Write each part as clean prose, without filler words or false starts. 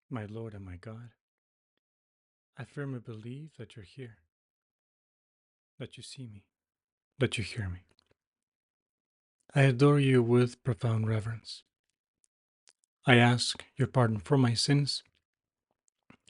My Lord and my God, I firmly believe that you're here, that you see me, that you hear me. I adore you with profound reverence. I ask your pardon for my sins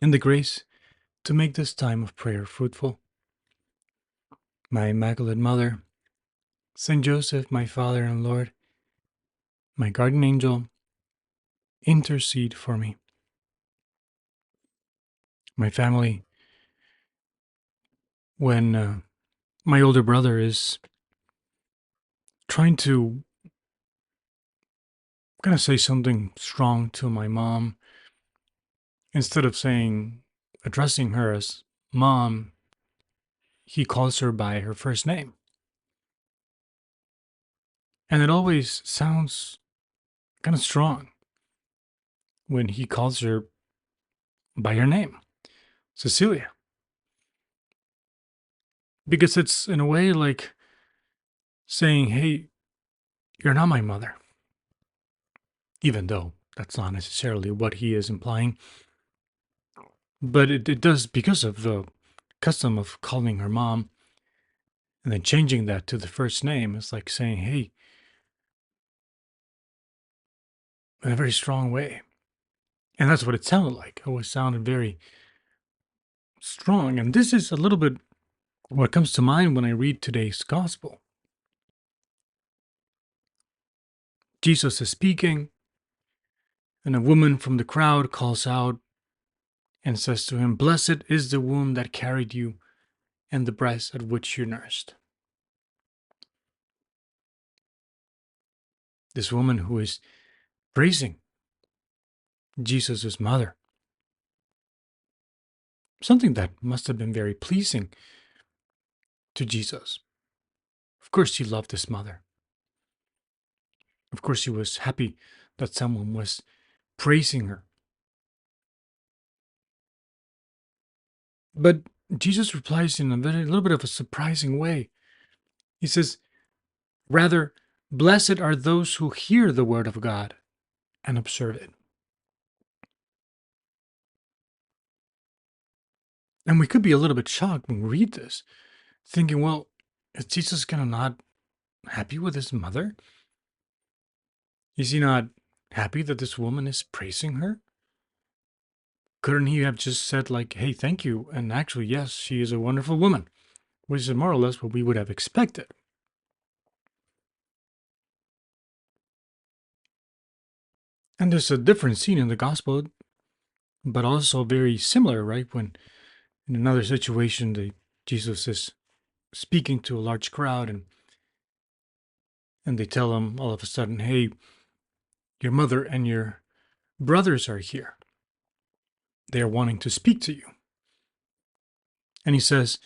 and the grace to make this time of prayer fruitful. My Immaculate Mother, Saint Joseph, my Father and Lord, my guardian angel, intercede for me. My family, when my older brother is trying to kind of say something strong to my mom, instead of addressing her as mom, he calls her by her first name. And it always sounds kind of strong when he calls her by her name, Cecilia. Because it's in a way like saying, hey, you're not my mother. Even though that's not necessarily what he is implying. But it does, because of the custom of calling her mom and then changing that to the first name. It's like saying, hey, in a very strong way. And that's what it sounded like. It always sounded very strong. And this is a little bit what comes to mind when I read today's gospel. Jesus is speaking, and a woman from the crowd calls out and says to him, "Blessed is the womb that carried you and the breast at which you nursed." This woman who is praising Jesus' mother, something that must have been very pleasing to Jesus. Of course, he loved his mother. Of course, he was happy that someone was praising her. But Jesus replies in a little bit of a surprising way. He says, rather, blessed are those who hear the word of God and observe it. And we could be a little bit shocked when we read this, thinking, well, is Jesus kind of not happy with his mother? Is he not happy that this woman is praising her? Couldn't he have just said, like, hey, thank you? And actually, yes, she is a wonderful woman, which is more or less what we would have expected. And there's a different scene in the gospel, but also very similar, right? When in another situation, Jesus is speaking to a large crowd, and they tell him all of a sudden, hey, your mother and your brothers are here. They are wanting to speak to you. And he says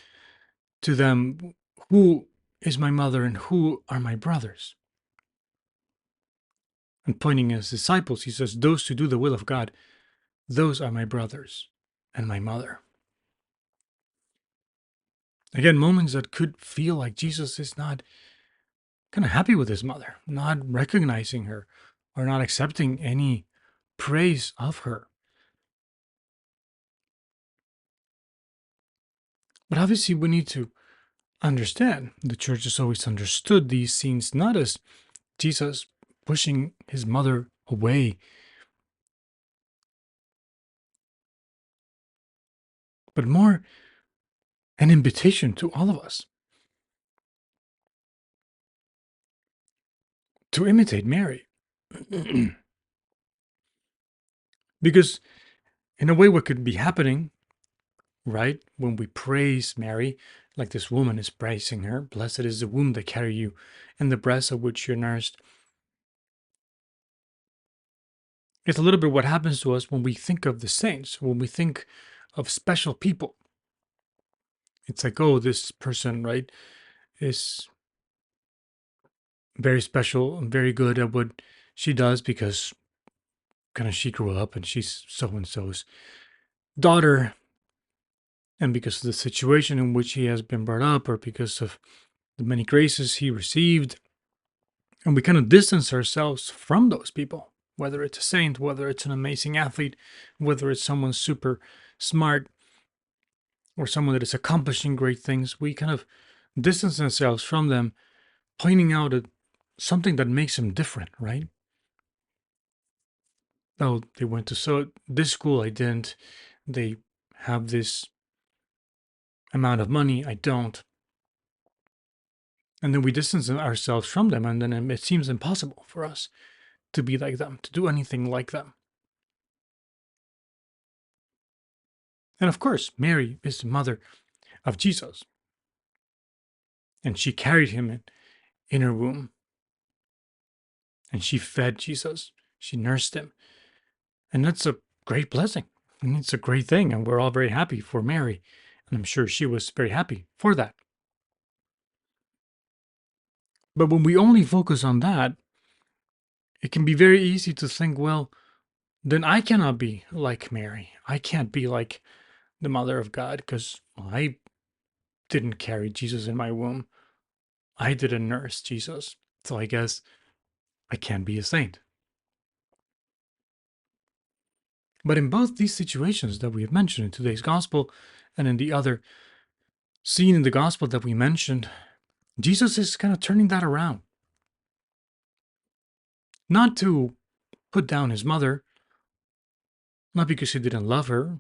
to them, who is my mother and who are my brothers? And pointing at his disciples, he says, those who do the will of God, those are my brothers and my mother. Again, moments that could feel like Jesus is not kind of happy with his mother, not recognizing her or not accepting any praise of her. But obviously, we need to understand the church has always understood these scenes not as Jesus pushing his mother away, but more an invitation to all of us to imitate Mary. Because, in a way, what could be happening, right, when we praise Mary, like this woman is praising her, blessed is the womb that carry you and the breast of which you're nursed. It's a little bit what happens to us when we think of the saints, when we think of special people. It's like, oh, this person, right, is very special and very good at what she does because kind of she grew up and she's so and so's daughter. And because of the situation in which he has been brought up, or because of the many graces he received, and we kind of distance ourselves from those people. whether it's a saint, whether it's an amazing athlete, whether it's someone super smart or someone that is accomplishing great things, we kind of distance ourselves from them, pointing out something that makes them different, right? Oh, they went to this school, I didn't. They have this amount of money, I don't. And then we distance ourselves from them, and then it seems impossible for us to be like them, to do anything like them. And of course, Mary is the mother of Jesus, and she carried him in her womb, and she fed Jesus, she nursed him. And that's a great blessing. And it's a great thing, and we're all very happy for Mary. And I'm sure she was very happy for that. But when we only focus on that, it can be very easy to think, well, then I cannot be like Mary. I can't be like the mother of God because I didn't carry Jesus in my womb. I didn't nurse Jesus. So I guess I can't be a saint. But in both these situations that we have mentioned in today's gospel and in the other scene in the gospel that we mentioned, Jesus is kind of turning that around. Not to put down his mother, not because he didn't love her,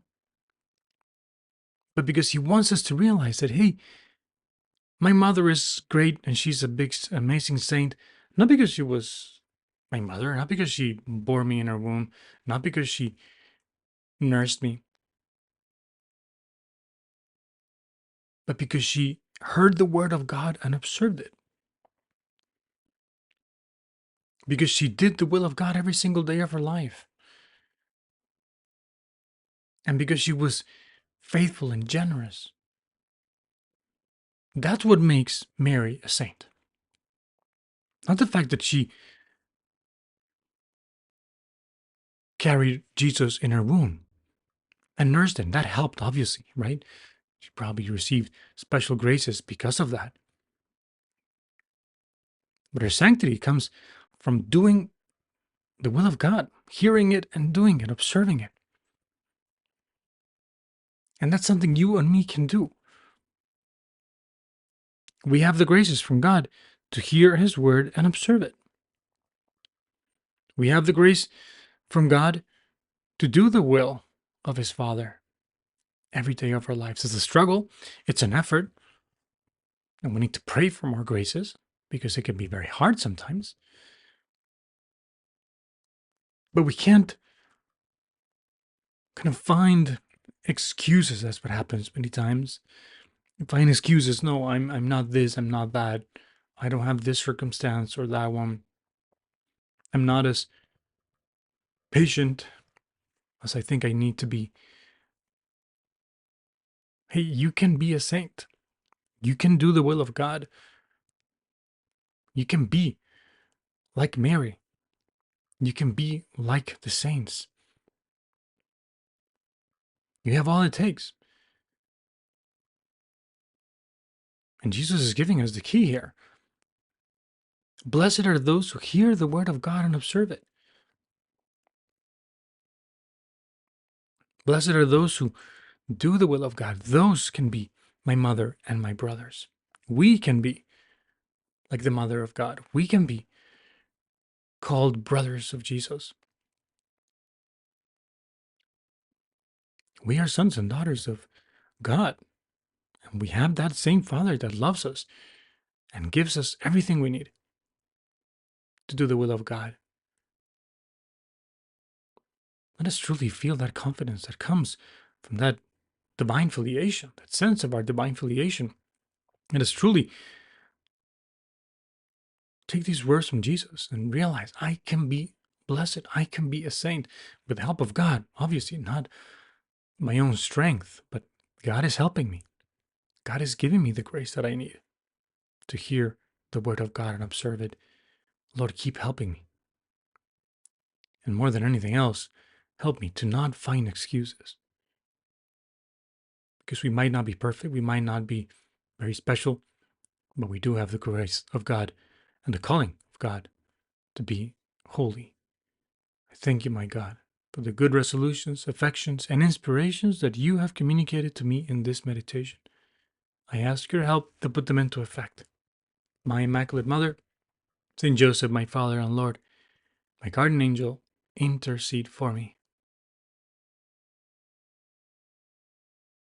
but because he wants us to realize that, hey, my mother is great and she's a big, amazing saint, not because she was my mother, not because she bore me in her womb, not because she nursed me, but because she heard the word of God and observed it. Because she did the will of God every single day of her life. And because she was faithful and generous. That's what makes Mary a saint. Not the fact that she carried Jesus in her womb and nursed him. That helped, obviously, right? She probably received special graces because of that. But her sanctity comes from doing the will of God, hearing it and doing it, observing it. And that's something you and me can do. We have the graces from God to hear his word and observe it. We have the grace from God to do the will of his Father every day of our lives. It's a struggle, it's an effort, and we need to pray for more graces because it can be very hard sometimes. But we can't kind of find excuses. That's what happens many times. Find excuses. No, I'm not this, I'm not that. I don't have this circumstance or that one. I'm not as patient as I think I need to be. Hey, you can be a saint. You can do the will of God. You can be like Mary. You can be like the saints. You have all it takes. And Jesus is giving us the key here. Blessed are those who hear the word of God and observe it. Blessed are those who do the will of God. Those can be my mother and my brothers. We can be like the mother of God. We can be called brothers of Jesus. We are sons and daughters of God. And we have that same Father that loves us and gives us everything we need to do the will of God. Let us truly feel that confidence that comes from that divine filiation, that sense of our divine filiation. Let us truly take these words from Jesus and realize I can be blessed. I can be a saint with the help of God. Obviously, not my own strength, but God is helping me. God is giving me the grace that I need to hear the word of God and observe it. Lord, keep helping me. And more than anything else, help me to not find excuses. Because we might not be perfect, we might not be very special, but we do have the grace of God and the calling of God to be holy I thank you, my God, for the good resolutions, affections, and inspirations that you have communicated to me in this meditation. I ask your help to put them into effect. My Immaculate Mother, Saint Joseph, my Father and Lord, my guardian angel, intercede for me.